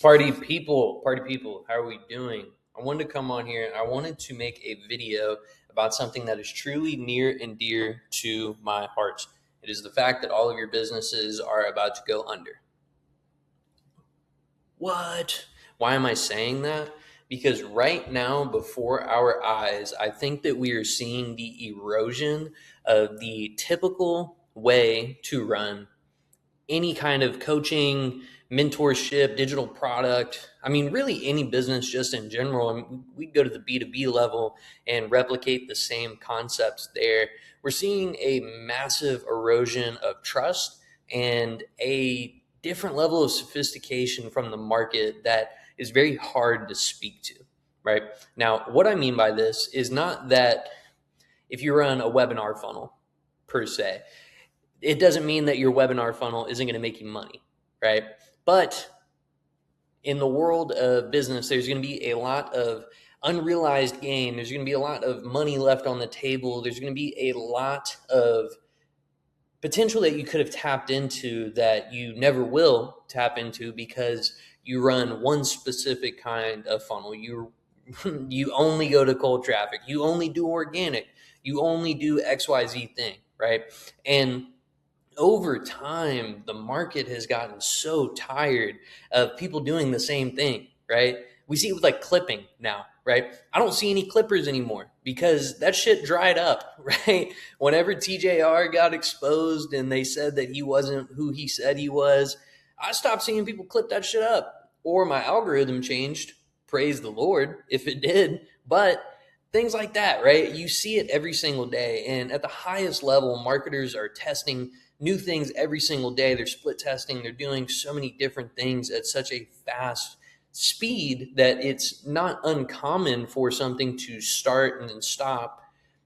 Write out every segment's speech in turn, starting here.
Party people, how are we doing? I wanted to come on here and I wanted to make a video about something that is truly near and dear to my heart. It is the fact that all of your businesses are about to go under. What? Why am I saying that? Because right now, before our eyes, I think that we are seeing the erosion of the typical way to run any kind of coaching, mentorship, digital product. I mean, really any business just in general. I mean, we go to the B2B level and replicate the same concepts there. We're seeing a massive erosion of trust and a different level of sophistication from the market that is very hard to speak to, right? Now, what I mean by this is not that if you run a webinar funnel per se, it doesn't mean that your webinar funnel isn't going to make you money, right? But in the world of business, there's going to be a lot of unrealized gain. There's going to be a lot of money left on the table. There's going to be a lot of potential that you could have tapped into that you never will tap into because you run one specific kind of funnel. You only go to cold traffic. You only do organic. You only do XYZ thing, right? And over time, the market has gotten so tired of people doing the same thing, right? We see it with like clipping now, right? I don't see any clippers anymore because that shit dried up, right? Whenever TJR got exposed and they said that he wasn't who he said he was, I stopped seeing people clip that shit up, or my algorithm changed. Praise the Lord if it did. But things like that, right? You see it every single day. And at the highest level, marketers are testing new things every single day. They're split testing. They're doing so many different things at such a fast speed that it's not uncommon for something to start and then stop.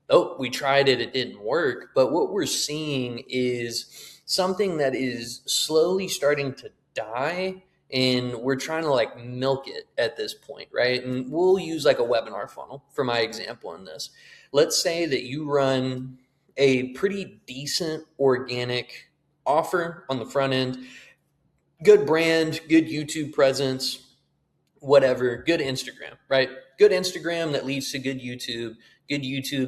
Oh, we tried it, it didn't work. But what we're seeing is something that is slowly starting to die, and we're trying to like milk it at this point, right? And we'll use like a webinar funnel for my example in this. Let's say that you run a pretty decent organic offer on the front end, good brand, good YouTube presence, whatever, good Instagram, right? Good Instagram that leads to good YouTube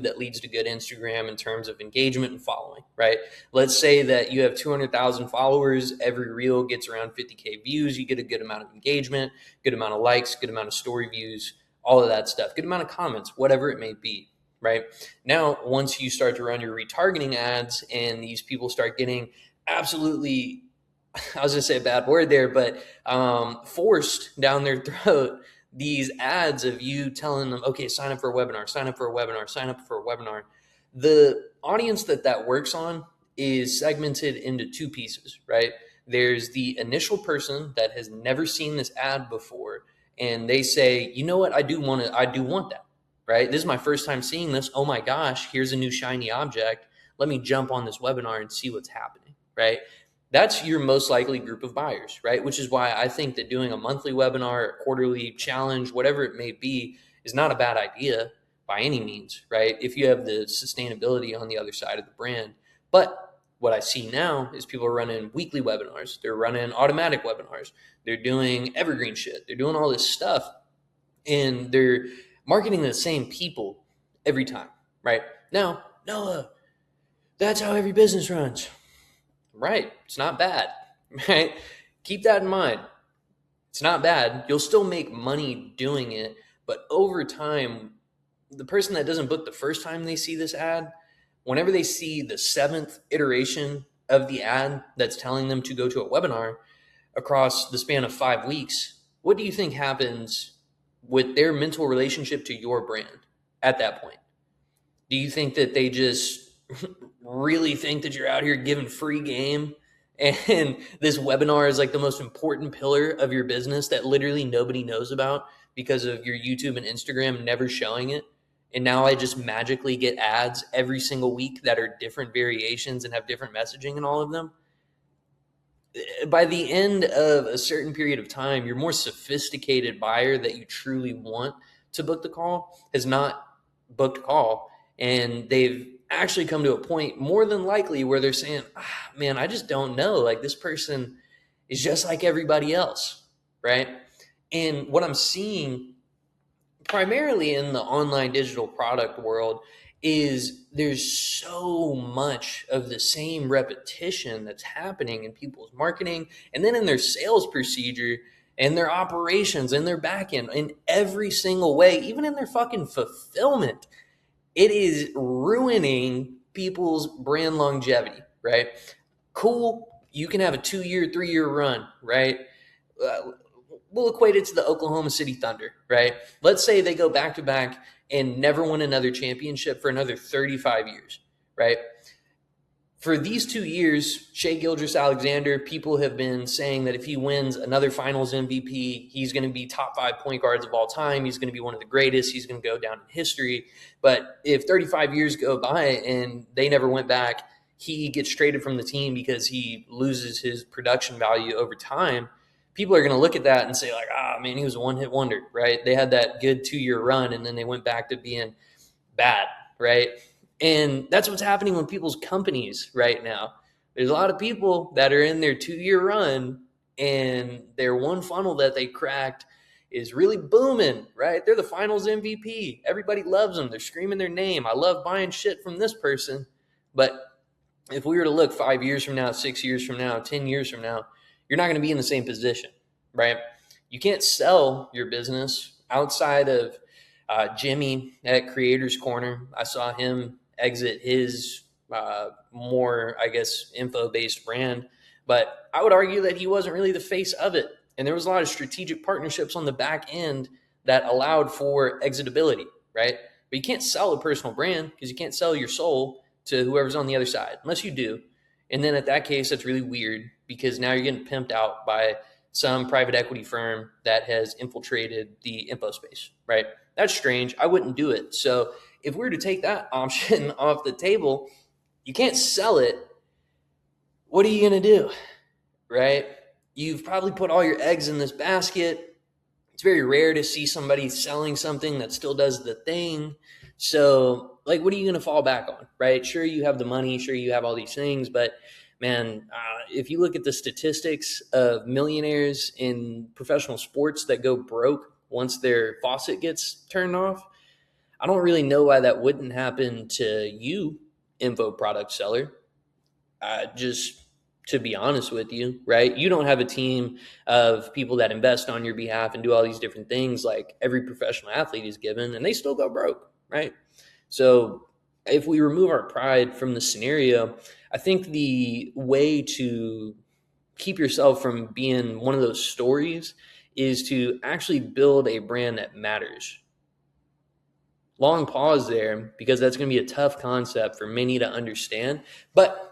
that leads to good Instagram in terms of engagement and following, right? Let's say that you have 200,000 followers, every reel gets around 50K views, you get a good amount of engagement, good amount of likes, good amount of story views, all of that stuff, good amount of comments, whatever it may be, right? Now, once you start to run your retargeting ads and these people start getting absolutely, I was going to say a bad word there, but forced down their throat these ads of you telling them, okay, sign up for a webinar, sign up for a webinar, sign up for a webinar. The audience that works on is segmented into two pieces, right? There's the initial person that has never seen this ad before, and they say, you know what, I do want that, right? This is my first time seeing this. Oh my gosh, here's a new shiny object. Let me jump on this webinar and see what's happening, right? That's your most likely group of buyers, right? Which is why I think that doing a monthly webinar, a quarterly challenge, whatever it may be, is not a bad idea by any means, right? If you have the sustainability on the other side of the brand. But what I see now is people are running weekly webinars. They're running automatic webinars. They're doing evergreen shit. They're doing all this stuff, and they're marketing the same people every time, right? Now, Noah, that's how every business runs. Right. It's not bad, right? Keep that in mind. It's not bad. You'll still make money doing it. But over time, the person that doesn't book the first time they see this ad, whenever they see the seventh iteration of the ad that's telling them to go to a webinar across the span of 5 weeks, what do you think happens with their mental relationship to your brand at that point? Do you think that they just really think that you're out here giving free game and this webinar is like the most important pillar of your business that literally nobody knows about because of your YouTube and Instagram never showing it? And now I just magically get ads every single week that are different variations and have different messaging in all of them. By the end of a certain period of time, your more sophisticated buyer that you truly want to book the call has not booked a call, and they've actually come to a point more than likely where they're saying, man, I just don't know. Like, this person is just like everybody else, right? And what I'm seeing primarily in the online digital product world is there's so much of the same repetition that's happening in people's marketing and then in their sales procedure and their operations and their back end in every single way, even in their fucking fulfillment. It is ruining people's brand longevity, right? Cool, you can have a 2 year, 3 year run, right? Uh, we'll equate it to the Oklahoma City Thunder, right? Let's say they go back to back and never win another championship for another 35 years, right? For these 2 years, Shea Gilgeous-Alexander, people have been saying that if he wins another finals MVP, he's going to be top 5 point guards of all time. He's going to be one of the greatest. He's going to go down in history. But if 35 years go by and they never went back, he gets traded from the team because he loses his production value over time. People are going to look at that and say, like, man, he was a one-hit wonder, right? They had that good 2 year run and then they went back to being bad, right? And that's what's happening with people's companies right now. There's a lot of people that are in their 2 year run and their one funnel that they cracked is really booming, right? They're the finals MVP. Everybody loves them. They're screaming their name. I love buying shit from this person. But if we were to look 5 years from now, 6 years from now, 10 years from now, you're not going to be in the same position, right? You can't sell your business outside of Jimmy at Creators Corner. I saw him exit his more, I guess, info-based brand. But I would argue that he wasn't really the face of it. And there was a lot of strategic partnerships on the back end that allowed for exitability, right? But you can't sell a personal brand because you can't sell your soul to whoever's on the other side, unless you do. And then at that case, that's really weird because now you're getting pimped out by some private equity firm that has infiltrated the info space, right? That's strange. I wouldn't do it. So if we were to take that option off the table, you can't sell it. What are you going to do, right? You've probably put all your eggs in this basket. It's very rare to see somebody selling something that still does the thing. So, like, what are you going to fall back on, right? Sure, you have the money. Sure, you have all these things. But, man, if you look at the statistics of millionaires in professional sports that go broke once their faucet gets turned off, I don't really know why that wouldn't happen to you, info product seller. Just to be honest with you, right? You don't have a team of people that invest on your behalf and do all these different things like every professional athlete is given, and they still go broke, right? So if we remove our pride from the scenario, I think the way to keep yourself from being one of those stories is to actually build a brand that matters. Long pause there because that's going to be a tough concept for many to understand. But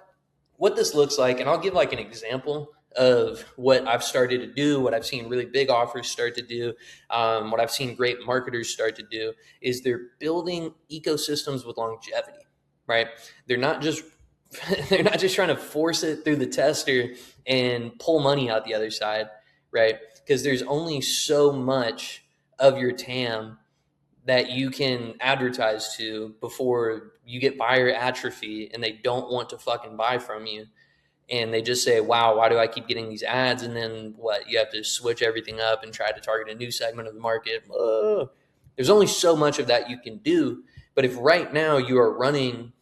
what this looks like, and I'll give like an example of what I've started to do, what I've seen really big offers start to do, what I've seen great marketers start to do, is they're building ecosystems with longevity, right? They're not just trying to force it through the tester and pull money out the other side, right? Because there's only so much of your TAM that you can advertise to before you get buyer atrophy and they don't want to fucking buy from you. And they just say, wow, why do I keep getting these ads? And then what? You have to switch everything up and try to target a new segment of the market. There's only so much of that you can do. But if right now you're running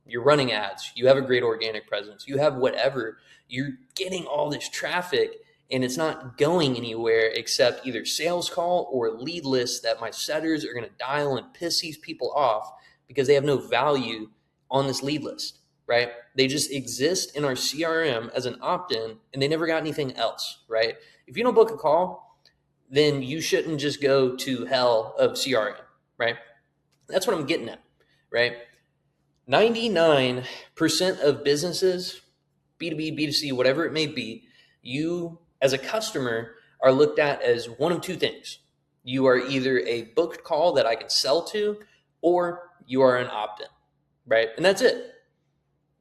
ads, you have a great organic presence, you have whatever, you're getting all this traffic and it's not going anywhere except either sales call or lead list that my setters are going to dial and piss these people off because they have no value on this lead list, right? They just exist in our CRM as an opt-in and they never got anything else, right? If you don't book a call, then you shouldn't just go to hell of CRM, right? That's what I'm getting at, right? 99% of businesses, B2B, B2C, whatever it may be, you as a customer are looked at as one of two things. You are either a booked call that I can sell to, or you are an opt-in, right? And that's it.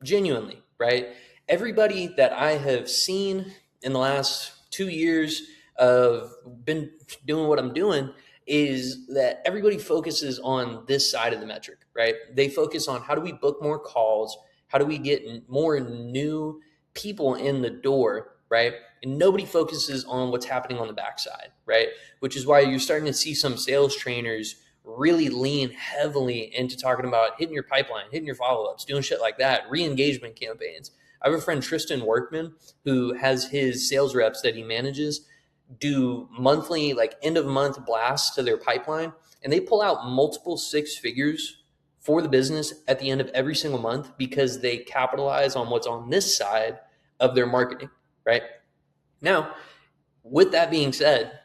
Genuinely, right? Everybody that I have seen in the last 2 years of been doing what I'm doing is that everybody focuses on this side of the metric, right? They focus on how do we book more calls? How do we get more new people in the door right? And nobody focuses on what's happening on the backside, right? Which is why you're starting to see some sales trainers really lean heavily into talking about hitting your pipeline, hitting your follow-ups, doing shit like that, re-engagement campaigns. I have a friend, Tristan Workman, who has his sales reps that he manages do monthly, like end of month blasts to their pipeline, and they pull out multiple six figures for the business at the end of every single month because they capitalize on what's on this side of their marketing, right? Now, with that being said,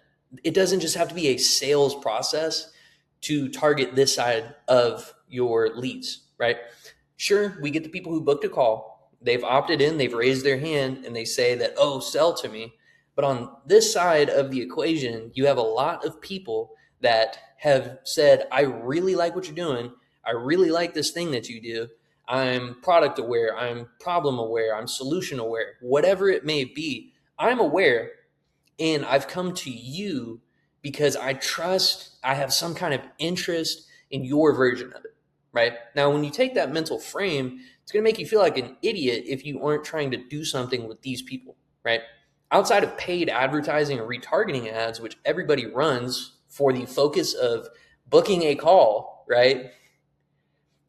it doesn't just have to be a sales process to target this side of your leads, right? Sure, we get the people who booked a call, they've opted in, they've raised their hand, and they say that, oh, sell to me. But on this side of the equation, you have a lot of people that have said, I really like what you're doing. I really like this thing that you do. I'm product aware. I'm problem aware. I'm solution aware. Whatever it may be, I'm aware. And I've come to you because I trust, I have some kind of interest in your version of it, right? Now, when you take that mental frame, it's going to make you feel like an idiot if you aren't trying to do something with these people, right? Outside of paid advertising or retargeting ads, which everybody runs for the focus of booking a call, right?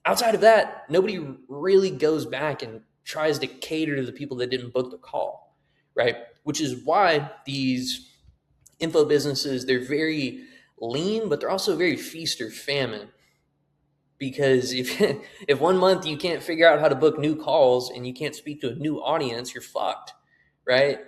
Outside of that, nobody really goes back and tries to cater to the people that didn't book the call, right? Which is why these info businesses, they're very lean, but they're also very feast or famine. Because if 1 month you can't figure out how to book new calls and you can't speak to a new audience, you're fucked, right?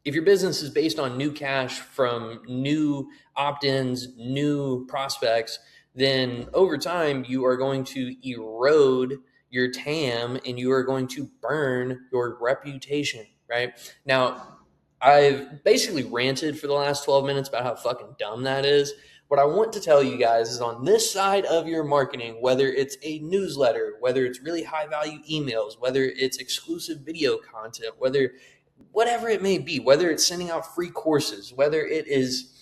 If your business is based on new cash from new opt-ins, new prospects, then over time you are going to erode your TAM and you are going to burn your reputation, right? Now, I've basically ranted for the last 12 minutes about how fucking dumb that is. What I want to tell you guys is on this side of your marketing, whether it's a newsletter, whether it's really high value emails, whether it's exclusive video content, whatever it may be, whether it's sending out free courses, whether it is,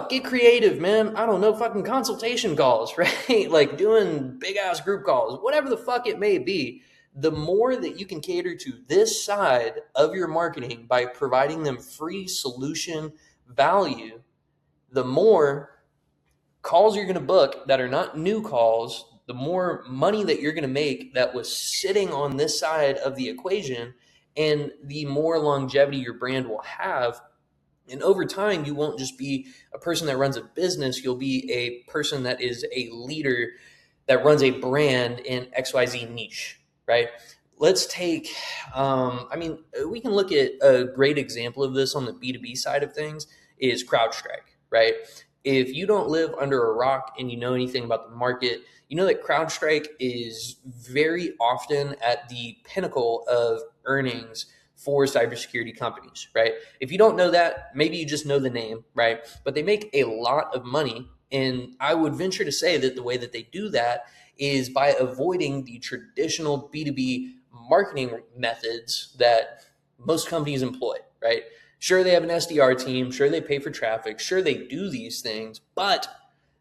get creative, man. I don't know, fucking consultation calls, right? Like doing big ass group calls, whatever the fuck it may be. The more that you can cater to this side of your marketing by providing them free solution value, the more calls you're going to book that are not new calls, the more money that you're going to make that was sitting on this side of the equation, and the more longevity your brand will have. And over time, you won't just be a person that runs a business, you'll be a person that is a leader that runs a brand in XYZ niche, right? Let's take, we can look at a great example of this on the B2B side of things is CrowdStrike, right? If you don't live under a rock and you know anything about the market, you know that CrowdStrike is very often at the pinnacle of earnings for cybersecurity companies, right? If you don't know that, maybe you just know the name, right? But they make a lot of money. And I would venture to say that the way that they do that is by avoiding the traditional B2B marketing methods that most companies employ, right? Sure, they have an SDR team. Sure, they pay for traffic. Sure, they do these things, but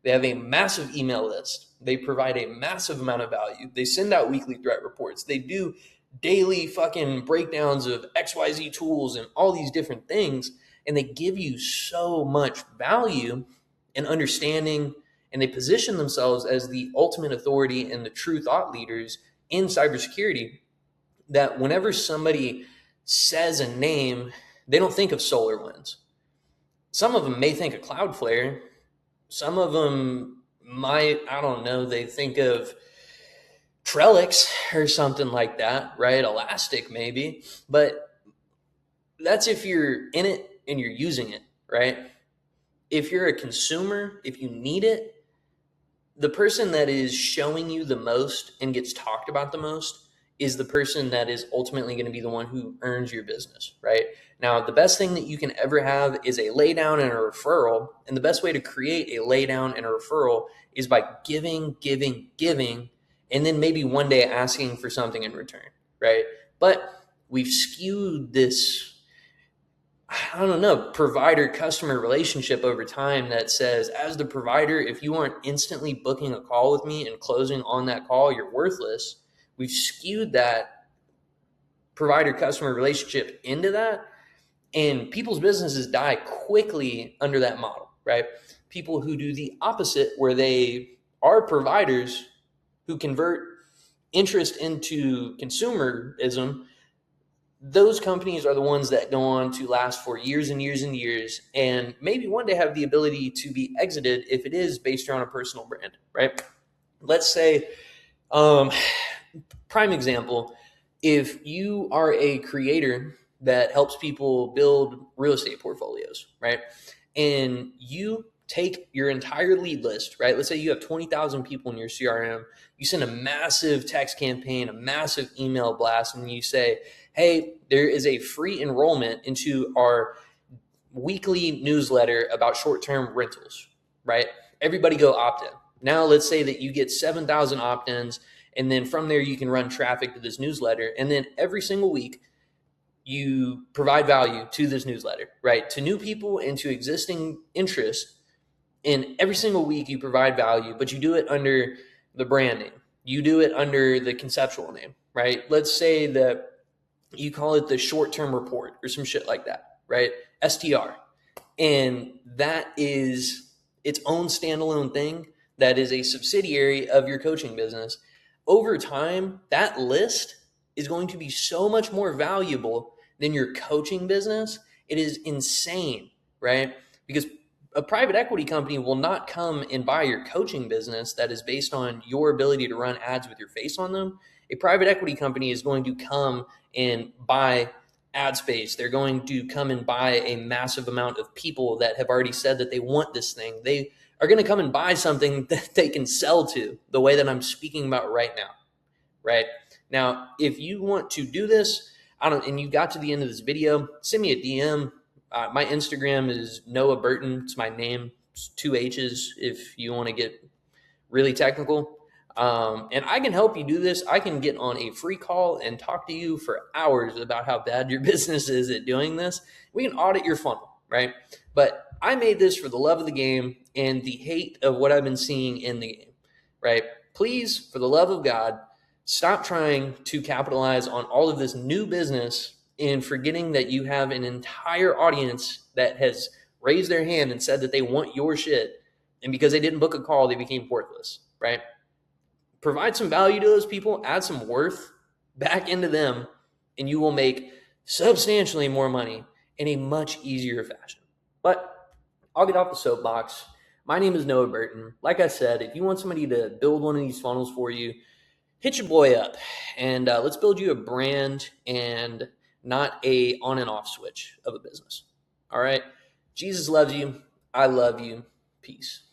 they have a massive email list. They provide a massive amount of value. They send out weekly threat reports. They do daily fucking breakdowns of XYZ tools and all these different things. And they give you so much value and understanding, and they position themselves as the ultimate authority and the true thought leaders in cybersecurity that whenever somebody says a name, they don't think of SolarWinds. Some of them may think of Cloudflare. Some of them might, they think of Trellix or something like that, right? Elastic maybe. But that's if you're in it and you're using it, right? If you're a consumer, if you need it, the person that is showing you the most and gets talked about the most is the person that is ultimately going to be the one who earns your business, right? Now, the best thing that you can ever have is a laydown and a referral. And the best way to create a laydown and a referral is by giving, and then maybe one day asking for something in return, right? But we've skewed this, provider-customer relationship over time that says, as the provider, if you aren't instantly booking a call with me and closing on that call, you're worthless. We've skewed that provider-customer relationship into that, and people's businesses die quickly under that model, right? People who do the opposite, where they are providers who convert interest into consumerism, those companies are the ones that go on to last for years and years and years, and maybe one day have the ability to be exited if it is based around a personal brand, right? Let's say, prime example, if you are a creator that helps people build real estate portfolios, right? And you take your entire lead list, right? Let's say you have 20,000 people in your CRM. You send a massive text campaign, a massive email blast, and you say, hey, there is a free enrollment into our weekly newsletter about short-term rentals, right? Everybody go opt in. Now let's say that you get 7,000 opt-ins, and then from there you can run traffic to this newsletter. And then every single week you provide value to this newsletter, right? To new people and to existing interest. And every single week you provide value, but you do it under the brand name. You do it under the conceptual name, right? Let's say that you call it the short-term report or some shit like that, right? STR. And that is its own standalone thing that is a subsidiary of your coaching business. Over time, that list is going to be so much more valuable than your coaching business. It is insane, right? Because a private equity company will not come and buy your coaching business that is based on your ability to run ads with your face on them. A private equity company is going to come and buy ad space. They're going to come and buy a massive amount of people that have already said that they want this thing. They are going to come and buy something that they can sell to, the way that I'm speaking about right now, right? Now, if you want to do this, and you got to the end of this video, send me a DM. My Instagram is Noah Burton. It's my name. It's 2 H's if you want to get really technical. And I can help you do this. I can get on a free call and talk to you for hours about how bad your business is at doing this. We can audit your funnel, right? But I made this for the love of the game and the hate of what I've been seeing in the game, right? Please, for the love of God, stop trying to capitalize on all of this new business and forgetting that you have an entire audience that has raised their hand and said that they want your shit. And because they didn't book a call, they became worthless, right? Provide some value to those people, add some worth back into them, and you will make substantially more money in a much easier fashion. But I'll get off the soapbox. My name is Noah Burton. Like I said, if you want somebody to build one of these funnels for you, hit your boy up and let's build you a brand and not a on and off switch of a business. All right. Jesus loves you. I love you. Peace.